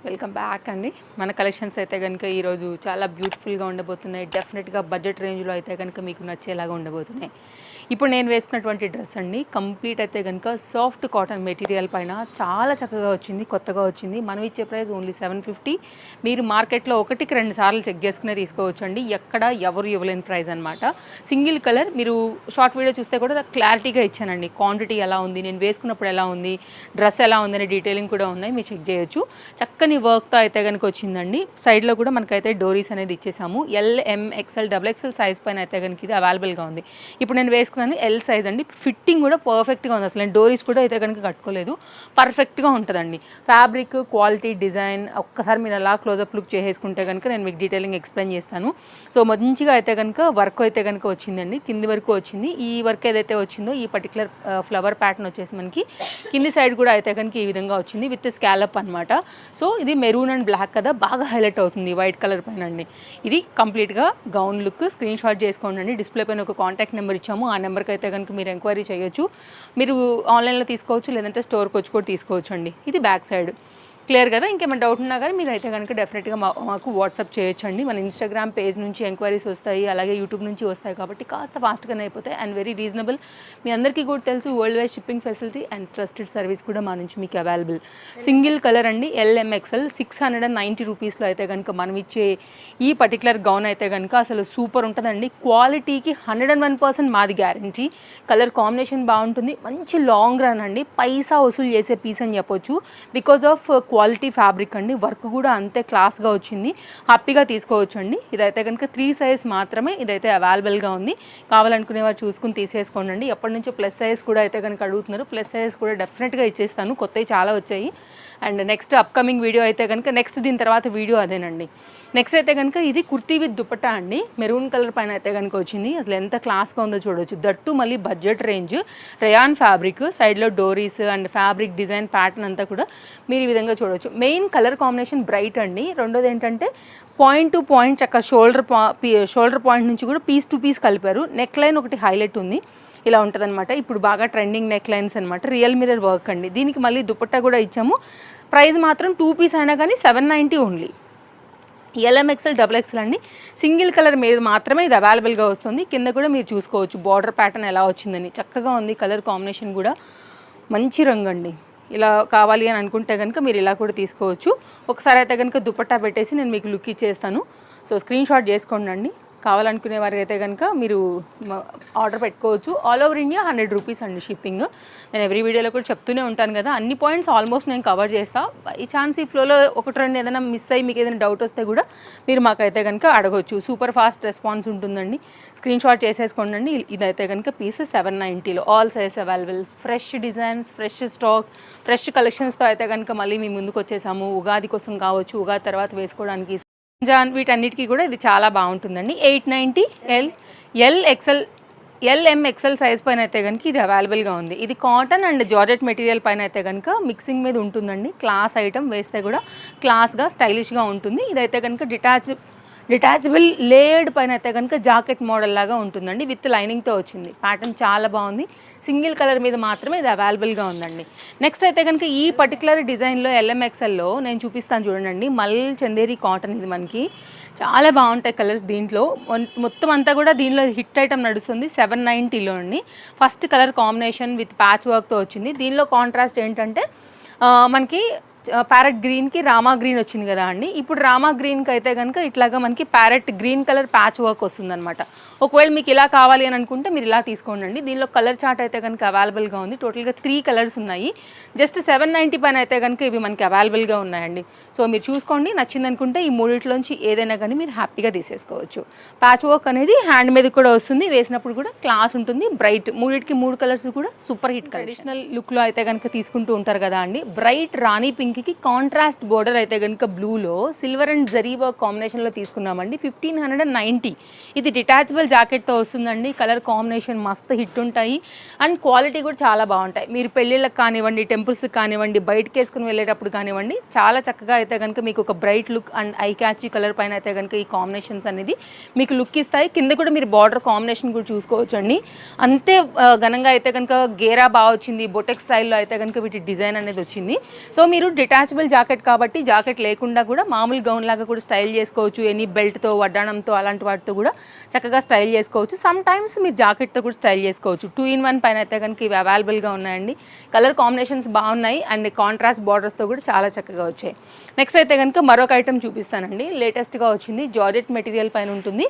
Welcome back అండి. మన collections అయితే కనుక ఈరోజు చాలా బ్యూటిఫుల్గా ఉండబోతున్నాయి. డెఫినెట్గా బడ్జెట్ రేంజ్లో అయితే కనుక మీకు నచ్చేలాగా ఉండబోతున్నాయి. ఇప్పుడు నేను వేసుకున్నటువంటి డ్రెస్ అండి కంప్లీట్ అయితే కనుక సాఫ్ట్ కాటన్ మెటీరియల్ పైన చాలా చక్కగా వచ్చింది, కొత్తగా వచ్చింది. మనం ఇచ్చే ప్రైస్ ఓన్లీ 750. మీరు మార్కెట్లో ఒకటికి 2 సార్లు చెక్ చేసుకునే తీసుకోవచ్చు అండి. ఎక్కడ ఎవరు ఇవ్వలేని ప్రైస్ అనమాట. సింగిల్ కలర్ మీరు షార్ట్ వీడియో చూస్తే కూడా క్లారిటీగా ఇచ్చానండి. క్వాంటిటీ ఎలా ఉంది, నేను వేసుకున్నప్పుడు ఎలా ఉంది, డ్రెస్ ఎలా ఉందనే డీటెయిలింగ్ కూడా ఉన్నాయి, మీరు చెక్ చేయొచ్చు. చక్కని వర్క్తో అయితే కనుక వచ్చిందండి. సైడ్లో కూడా మనకైతే డోరీస్ అనేది ఇచ్చేసాము. LMXL XXL సైజ్ పైన అయితే కనుక ఇది అవైలబుల్గా ఉంది. ఇప్పుడు నేను వేసుకున్నాను L సైజ్ అండి. ఫిట్టింగ్ కూడా పర్ఫెక్ట్గా ఉంది. అసలు నేను డోరీస్ కూడా అయితే కనుక కట్టుకోలేదు, పర్ఫెక్ట్గా ఉంటుందండి. ఫ్యాబ్రిక్ క్వాలిటీ డిజైన్ ఒక్కసారి మీరు అలా క్లోజప్ లుక్ చేసేసుకుంటే కనుక నేను మీకు డీటెయిలింగ్ ఎక్స్ప్లెయిన్ చేస్తాను. సో మంచిగా అయితే కనుక వర్క్ అయితే కనుక వచ్చిందండి, కింది వరకు వచ్చింది. ఈ వర్క్ ఏదైతే వచ్చిందో ఈ పర్టికులర్ ఫ్లవర్ ప్యాటర్న్ వచ్చేసి మనకి కింది సైడ్ కూడా అయితే కనుక ఈ విధంగా వచ్చింది విత్ స్కాలప్ అనమాట. సో ఇది మెరూన్ అండ్ బ్లాక్ కదా, బాగా హైలైట్ అవుతుంది వైట్ కలర్ పైన అండి. ఇది కంప్లీట్గా గౌన్ లుక్. స్క్రీన్ షాట్ చేసుకోండి అండి. డిస్ప్లే పైన ఒక కాంటాక్ట్ నెంబర్ ఇచ్చాము, ఆ నెంబర్కి అయితే కనుక మీరు ఎంక్వైరీ చేయొచ్చు. మీరు ఆన్లైన్లో తీసుకోవచ్చు, లేదంటే స్టోర్కి వచ్చి కూడా తీసుకోవచ్చు అండి. ఇది బ్యాక్ సైడ్. క్లియర్ కదా. ఇంకేమైనా డౌట్ ఉన్నా కానీ మీరు అయితే కనుక డెఫినెట్గా మాకు వాట్సాప్ చేయొచ్చండి. మన ఇన్స్టాగ్రామ్ పేజ్ నుంచి ఎంక్వైరీస్ వస్తాయి, అలాగే యూట్యూబ్ నుంచి వస్తాయి. కాబట్టి కాస్త ఫాస్ట్గానే అయిపోతాయి అండ్ వెరీ రీజనబుల్. మీ అందరికీ కూడా తెలుసు world wide shipping facility and trusted service కూడా మా నుంచి మీకు అవైలబుల్. సింగిల్ కలర్ అండి, LMXL 690 రూపీస్లో అయితే కనుక మనం ఇచ్చే ఈ పర్టికులర్ గౌన్ అయితే కనుక అసలు సూపర్ ఉంటుందండి. క్వాలిటీకి 101% మాది గ్యారంటీ. కలర్ కాంబినేషన్ బాగుంటుంది, మంచి లాంగ్ రన్ అండి. పైసా వసూలు చేసే పీస్ అని చెప్పొచ్చు. బికాజ్ ఆఫ్ క్వాలిటీ ఫ్యాబ్రిక్ అండి, వర్క్ కూడా అంతే క్లాస్గా వచ్చింది, హ్యాపీగా తీసుకోవచ్చు అండి. ఇదైతే కనుక 3 సైజ్ మాత్రమే ఇదైతే అవైలబుల్గా ఉంది. కావాలనుకునే వారు చూసుకుని తీసేసుకోండి అండి. ఎప్పటి నుంచో ప్లస్ సైజ్ కూడా అయితే కనుక అడుగుతున్నారు. ప్లస్ సైజ్ కూడా డెఫినెట్గా ఇచ్చేస్తాను, కొత్తవి చాలా వచ్చాయి. అండ్ నెక్స్ట్ అప్కమింగ్ వీడియో అయితే కనుక నెక్స్ట్ దీని తర్వాత వీడియో అదేనండి. నెక్స్ట్ అయితే కనుక ఇది కుర్తీ విత్ దుపట్టా అండి. మెరూన్ కలర్ పైన అయితే కనుక వచ్చింది. అసలు ఎంత క్లాస్గా ఉందో చూడవచ్చు. దట్టు మళ్ళీ బడ్జెట్ రేంజ్, రేయాన్ ఫ్యాబ్రిక్, సైడ్లో డోరీస్ అండ్ ఫ్యాబ్రిక్ డిజైన్ ప్యాటర్న్ అంతా కూడా మీరు ఈ విధంగా చూడవచ్చు. మెయిన్ కలర్ కాంబినేషన్ బ్రైట్ అండి. రెండోది ఏంటంటే పాయింట్ టు పాయింట్ చక్కగా షోల్డర్ పాయింట్ నుంచి కూడా పీస్ టు పీస్ కలిపారు. నెక్ లైన్ ఒకటి హైలైట్ ఉంది, ఇలా ఉంటుంది అనమాట. ఇప్పుడు బాగా ట్రెండింగ్ నెక్ లైన్స్ అనమాట. రియల్ మిరర్ వర్క్ అండి. దీనికి మళ్ళీ దుపట్టా కూడా ఇచ్చాము. ప్రైస్ మాత్రం 2 పీస్ అయినా కానీ 790 ఓన్లీ. LMXL XXL అండి. సింగిల్ కలర్ మీద మాత్రమే ఇది అవైలబుల్గా వస్తుంది. కింద కూడా మీరు చూసుకోవచ్చు బార్డర్ ప్యాటర్న్ ఎలా వచ్చిందని, చక్కగా ఉంది. కలర్ కాంబినేషన్ కూడా మంచి రంగు అండి. ఇలా కావాలి అని అనుకుంటే కనుక మీరు ఇలా కూడా తీసుకోవచ్చు. ఒకసారి అయితే కనుక దుపట్టా పెట్టేసి నేను మీకు లుక్ ఇచ్చేస్తాను. సో స్క్రీన్ షాట్ చేసుకోండి అండి. కావాలనుకునే వారికి అయితే కనుక మీరు ఆర్డర్ పెట్టుకోవచ్చు. ఆల్ ఓవర్ ఇండియా 100 రూపీస్ అండి షిప్పింగ్. నేను ఎవ్రీ వీడియోలో కూడా చెప్తూనే ఉంటాను కదా, అన్ని పాయింట్స్ ఆల్మోస్ట్ నేను కవర్ చేస్తాను. ఈ ఛాన్స్ ఈ ఫ్లోలో ఒకటి రెండు ఏదైనా మిస్ అయ్యి మీకు ఏదైనా డౌట్ వస్తే కూడా మీరు మాకైతే కనుక అడగవచ్చు. సూపర్ ఫాస్ట్ రెస్పాన్స్ ఉంటుందండి. స్క్రీన్ షాట్ చేసేసుకోండి అండి. ఇదైతే కనుక పీస్ 790లో all size available. Fresh designs, fresh stock, ఫ్రెష్ కలెక్షన్స్తో అయితే కనుక మళ్ళీ మీ ముందుకు వచ్చేసాము. ఉగాది కోసం కావచ్చు, ఉగాది తర్వాత వేసుకోవడానికి వీటన్నిటికీ కూడా ఇది చాలా బాగుంటుందండి. 890 LMXL సైజ్ పైన అయితే కనుక ఇది అవైలబుల్గా ఉంది. ఇది కాటన్ అండ్ జార్జెట్ మెటీరియల్ పైన అయితే కనుక మిక్సింగ్ మీద ఉంటుందండి. క్లాస్ ఐటమ్, వేస్తే కూడా క్లాస్గా స్టైలిష్గా ఉంటుంది. ఇదైతే కనుక డిటాచబుల్ లేయర్డ్ పైన అయితే కనుక జాకెట్ మోడల్ లాగా ఉంటుందండి. విత్ లైనింగ్తో వచ్చింది. ప్యాటర్న్ చాలా బాగుంది. సింగిల్ కలర్ మీద మాత్రమే ఇది అవైలబుల్గా ఉందండి. నెక్స్ట్ అయితే కనుక ఈ పర్టికులర్ డిజైన్లో LMXLలో నేను చూపిస్తాను చూడండి. మల్ చందేరి కాటన్. ఇది మనకి చాలా బాగుంటాయి కలర్స్. దీంట్లో మొత్తం అంతా కూడా దీనిలో హిట్ ఐటమ్ నడుస్తుంది. 790లో అండి. First colour combination with patch వర్క్తో వచ్చింది. దీనిలో కాంట్రాస్ట్ ఏంటంటే మనకి ప్యారెట్ గ్రీన్కి రామా గ్రీన్ వచ్చింది కదా అండి. ఇప్పుడు రామా గ్రీన్కి అయితే కనుక ఇట్లాగా మనకి parrot green colour patch work వస్తుందన్నమాట. ఒకవేళ మీకు ఇలా కావాలి అని అనుకుంటే మీరు ఇలా తీసుకోండి అండి. దీనిలో కలర్ చార్ట్ అయితే కనుక అవైలబుల్గా ఉంది. టోటల్గా 3 కలర్స్ ఉన్నాయి. జస్ట్ 790 పైన అయితే కనుక ఇవి మనకి అవైలబుల్గా ఉన్నాయండి. సో మీరు చూసుకోండి, నచ్చింది అనుకుంటే ఈ మూడిట్లోంచి ఏదైనా కానీ మీరు హ్యాపీగా తీసేసుకోవచ్చు. ప్యాచ్ వర్క్ అనేది హ్యాండ్ మీద కూడా వస్తుంది, వేసినప్పుడు కూడా క్లాస్ ఉంటుంది. బ్రైట్, మూడిటికి 3 కలర్స్ కూడా సూపర్ హిట్. ట్రెడిషనల్ లుక్లో అయితే కనుక తీసుకుంటూ ఉంటారు కదా అండి. బ్రైట్ రాణి పింక్కి కాంట్రాస్ట్ బోర్డర్ అయితే కనుక బ్లూలో సిల్వర్ అండ్ జరీ వర్క్ కాంబినేషన్లో తీసుకున్నామండి. 1590. ఇది డిటాచబుల్ జాకెట్తో వస్తుందండి. కలర్ కాంబినేషన్ మస్తు హిట్ ఉంటాయి అండ్ క్వాలిటీ కూడా చాలా బాగుంటాయి. మీరు పెళ్ళిళ్ళకి కానివ్వండి, టెంపుల్స్కి కానివ్వండి, బయటకి వేసుకుని వెళ్ళేటప్పుడు కానివ్వండి, చాలా చక్కగా అయితే కనుక మీకు ఒక bright look and I catchy colour పైన అయితే కనుక ఈ కాంబినేషన్స్ అనేది మీకు లుక్ ఇస్తాయి. కింద కూడా మీరు బార్డర్ కాంబినేషన్ కూడా చూసుకోవచ్చు అండి. అంతే ఘనంగా అయితే కనుక గేరా బాగా వచ్చింది. బొటెక్ స్టైల్లో అయితే కనుక వీటి డిజైన్ అనేది వచ్చింది. సో మీరు డిటాచబుల్ జాకెట్ కాబట్టి జాకెట్ లేకుండా కూడా మామూలు గౌన్ లాగా కూడా స్టైల్ చేసుకోవచ్చు. ఎనీ బెల్ట్తో, వడ్డానంతో అలాంటి వాటితో కూడా చక్కగా స్టైల్ చేసుకోవచ్చు. సమ్ టైమ్స్ మీరు జాకెట్తో కూడా స్టైల్ చేసుకోవచ్చు. 2-in-1 పైన అయితే కనుక ఇవి అవైలబుల్గా ఉన్నాయండి. కలర్ కాంబినేషన్స్ బాగున్నాయి అండ్ కాంట్రాస్ట్ బార్డర్స్తో కూడా చాలా చక్కగా వచ్చాయి. నెక్స్ట్ అయితే కనుక మరొక ఐటమ్ చూపిస్తానండి. లేటెస్ట్గా వచ్చింది, జార్జెట్ మెటీరియల్ పైన ఉంటుంది.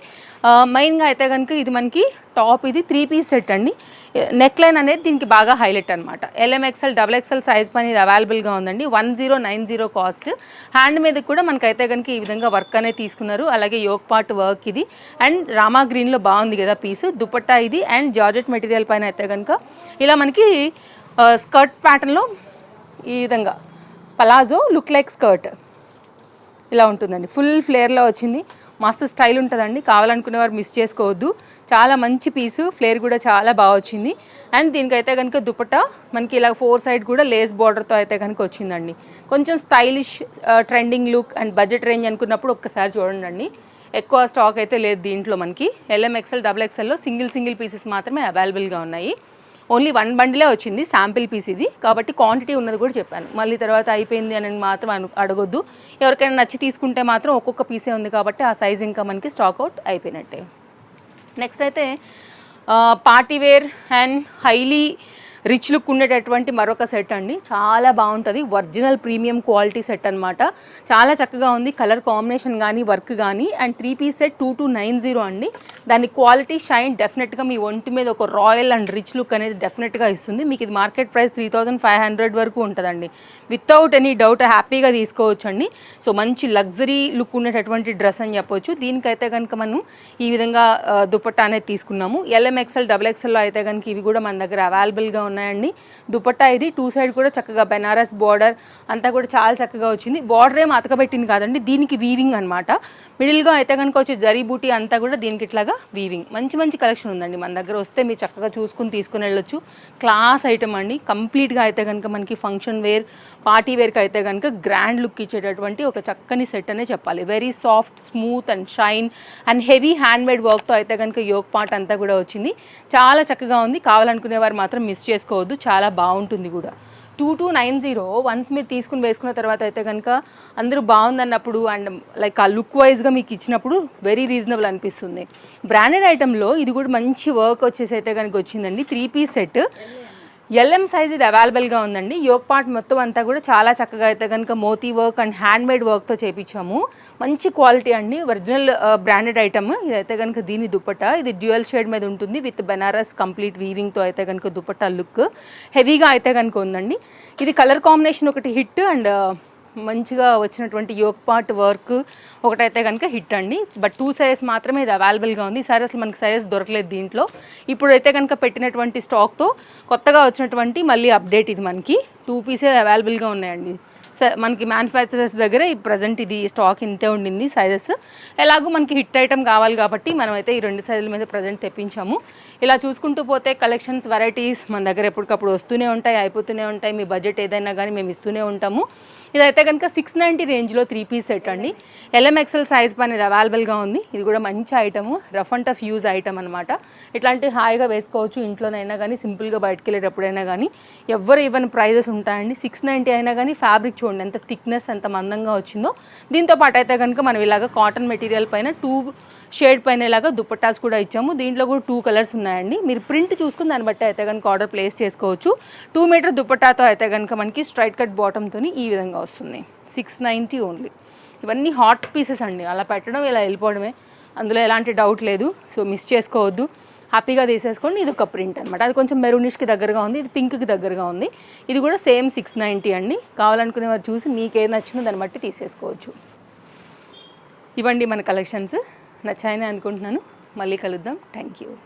మెయిన్గా అయితే కనుక ఇది మనకి టాప్, ఇది 3-piece సెట్ అండి. నెక్ లైన్ అనేది దీనికి బాగా హైలైట్ అనమాట. LMXL, XXL సైజ్ పైన ఇది అవైలబుల్గా ఉందండి. 1090 కాస్ట్. హ్యాండ్ మీద కూడా మనకైతే కనుక ఈ విధంగా వర్క్ అనేది తీసుకున్నారు. అలాగే యోక్ పార్ట్ వర్క్ ఇది అండ్ రామా గ్రీన్లో బాగుంది కదా పీస్. దుపట్టా ఇది అండ్ జార్జెట్ మెటీరియల్ పైన అయితే కనుక ఇలా మనకి స్కర్ట్ ప్యాటర్న్లో ఈ విధంగా పలాజో లుక్ లైక్ స్కర్ట్ ఇలా ఉంటుందండి. ఫుల్ ఫ్లేర్లో వచ్చింది, మస్తు స్టైల్ ఉంటుందండి. కావాలనుకునే వారు మిస్ చేసుకోవద్దు. చాలా మంచి పీసు, ఫ్లేర్ కూడా చాలా బాగా వచ్చింది. అండ్ దీనికైతే కనుక దుపట్టా మనకి ఇలా 4 సైడ్ కూడా లేస్ బార్డర్తో అయితే కనుక వచ్చిందండి. కొంచెం stylish trending look and budget range అనుకున్నప్పుడు ఒక్కసారి చూడండి. ఎక్కువ స్టాక్ అయితే లేదు దీంట్లో. మనకి LMXL, XXLలో సింగిల్ పీసెస్ మాత్రమే అవైలబుల్గా ఉన్నాయి. ఓన్లీ 1 బండిలే వచ్చింది, శాంపిల్ పీస్ ఇది కాబట్టి క్వాంటిటీ ఉన్నది కూడా చెప్పాను. మళ్ళీ తర్వాత అయిపోయింది అని మాత్రం అడగొద్దు. ఎవరికైనా నచ్చి తీసుకుంటే మాత్రం ఒక్కొక్క పీసే ఉంది కాబట్టి ఆ సైజ్ ఇంకా మనకి స్టాక్ అవుట్ అయిపోయినట్టే. నెక్స్ట్ అయితే party wear and highly rich look ఉండేటటువంటి మరొక సెట్ అండి. చాలా బాగుంటుంది, ఒరిజినల్ ప్రీమియం క్వాలిటీ సెట్ అనమాట. చాలా చక్కగా ఉంది, కలర్ కాంబినేషన్ కానీ వర్క్ కానీ. అండ్ 3-piece సెట్ 2290 అండి. దాని క్వాలిటీ షైన్ డెఫినెట్గా మీ ఒంటి మీద ఒక రాయల్ అండ్ రిచ్ లుక్ అనేది డెఫినెట్గా ఇస్తుంది. మీకు ఇది మార్కెట్ ప్రైస్ 3500 వరకు ఉంటుందండి. వితౌట్ ఎనీ డౌట్ హ్యాపీగా తీసుకోవచ్చు అండి. సో మంచి లగ్జరీ లుక్ ఉండేటటువంటి డ్రెస్ అని చెప్పొచ్చు. దీనికైతే కనుక మనం ఈ విధంగా దుపట్టా అనేది తీసుకున్నాము. LMXL, XXLలో అయితే కనుక ఇవి కూడా మన దగ్గర అవైలబుల్గా ఉన్నాయండి. దుపట్టా ఇది 2 సైడ్ కూడా చక్కగా బెనారస్ బార్డర్ అంతా కూడా చాలా చక్కగా వచ్చింది. బార్డర్ ఏం అతకబెట్టింది కాదండి, దీనికి వీవింగ్ అనమాట. మిడిల్గా అయితే కనుక వచ్చే జరీ బూటీ అంతా కూడా దీనికి ఇట్లాగా వీవింగ్. మంచి కలెక్షన్ ఉందండి మన దగ్గర. వస్తే మీరు చక్కగా చూసుకుని తీసుకుని వెళ్ళొచ్చు. క్లాస్ ఐటమ్ అండి. కంప్లీట్గా అయితే కనుక మనకి ఫంక్షన్ వేర్, పార్టీ వేర్కి అయితే కనుక గ్రాండ్ లుక్ ఇచ్చేటటువంటి ఒక చక్కని సెట్ అనే చెప్పాలి. Very soft, smooth and shine and heavy hand made వర్క్తో అయితే కనుక యోక్ పార్ట్ అంతా కూడా వచ్చింది. చాలా చక్కగా ఉంది. కావాలనుకునే వారు మాత్రం మిస్ చేసుకోవద్దు, చాలా బాగుంటుంది కూడా. 2290 వన్స్ మీరు తీసుకుని వేసుకున్న తర్వాత అయితే కనుక అందరూ బాగుందన్నప్పుడు అండ్ లైక్ ఆ లుక్ వైజ్గా మీకు ఇచ్చినప్పుడు వెరీ రీజనబుల్ అనిపిస్తుంది. బ్రాండెడ్ ఐటెంలో ఇది కూడా మంచి వర్క్ వచ్చేసి అయితే కనుక వచ్చిందండి. 3-piece సెట్ LM సైజ్ ఇది అవైలబుల్గా ఉందండి. యోక్ పార్ట్ మొత్తం అంతా కూడా చాలా చక్కగా అయితే కనుక మోతీ వర్క్ అండ్ హ్యాండ్ మేడ్ వర్క్తో చేయించాము. మంచి క్వాలిటీ అండి, ఒరిజినల్ బ్రాండెడ్ ఐటమ్. ఇదైతే కనుక దీని దుపట్టా ఇది డ్యూయల్ షేడ్ మీద ఉంటుంది విత్ బెనారస్ కంప్లీట్ వీవింగ్తో అయితే కనుక దుపట్టా లుక్ హెవీగా అయితే కనుక ఉందండి. ఇది కలర్ కాంబినేషన్ ఒకటి హిట్ అండ్ మంచిగా వచ్చినటువంటి యోక్ పార్ట్ వర్క్ ఒకటైతే కనుక హిట్ అండి. బట్ 2 సైజెస్ మాత్రమే ఇది అవైలబుల్గా ఉంది. ఈసారి అసలు మనకి సైజెస్ దొరకలేదు దీంట్లో. ఇప్పుడైతే కనుక పెట్టినటువంటి స్టాక్తో కొత్తగా వచ్చినటువంటి మళ్ళీ అప్డేట్ ఇది. మనకి 2 పీసే అవైలబుల్గా ఉన్నాయండి. మనకి మ్యానుఫ్యాక్చరర్స్ దగ్గర ఈ ప్రజెంట్ ఇది స్టాక్ ఇంతే ఉండింది సైజెస్. ఎలాగో మనకి హిట్ ఐటమ్ కావాలి కాబట్టి మనమైతే ఈ 2 సైజుల మీద ప్రజెంట్ తెప్పించాము. ఇలా చూసుకుంటూ పోతే కలెక్షన్స్, వెరైటీస్ మన దగ్గర ఎప్పటికప్పుడు వస్తూనే ఉంటాయి, అయిపోతూనే ఉంటాయి. మీ బడ్జెట్ ఏదైనా కానీ మేము ఇస్తూనే ఉంటాము. ఇదైతే కనుక 690 రేంజ్లో 3-piece సెట్ అండి. LMXL సైజ్ పైన ఇది అవైలబుల్గా ఉంది. ఇది కూడా మంచి item, rough and tough use item అనమాట. ఇట్లాంటి హాయిగా వేసుకోవచ్చు ఇంట్లోనైనా కానీ, సింపుల్గా బయటకు వెళ్ళేటప్పుడైనా కానీ. ఎవరు ఈవెన్ ప్రైజెస్ ఉంటాయండి. 690 అయినా కానీ ఫ్యాబ్రిక్ చూడండి ఎంత థిక్నెస్, ఎంత మందంగా వచ్చిందో. దీంతో పాటు అయితే కనుక మనం ఇలాగ కాటన్ మెటీరియల్ పైన 2 షేడ్ పైన ఇలాగా దుపట్టాస్ కూడా ఇచ్చాము. దీంట్లో కూడా 2 కలర్స్ ఉన్నాయండి. మీరు ప్రింట్ చూసుకుని దాన్ని బట్టి అయితే కనుక ఆర్డర్ ప్లేస్ చేసుకోవచ్చు. 2 మీటర్ దుపట్టాతో అయితే కనుక మనకి స్ట్రైట్ కట్ బాటంతో ఈ విధంగా వస్తుంది. 690 ఓన్లీ. ఇవన్నీ హాట్ పీసెస్ అండి. అలా పెట్టడం ఇలా వెళ్ళిపోవడమే, అందులో ఎలాంటి డౌట్ లేదు. సో మిస్ చేసుకోవద్దు, హ్యాపీగా తీసేసుకోండి. ఇది ఒక ప్రింట్ అనమాట. అది కొంచెం మెరూనిష్కి దగ్గరగా ఉంది, ఇది పింక్కి దగ్గరగా ఉంది. ఇది కూడా సేమ్ 690 అండి. కావాలనుకునే వారు చూసి మీకు ఏది నచ్చిందో దాన్ని బట్టి తీసేసుకోవచ్చు. ఇవ్వండి మన కలెక్షన్స్. నచ్చాయని అనుకుంటున్నాను. మళ్ళీ కలుద్దాం. Thank you.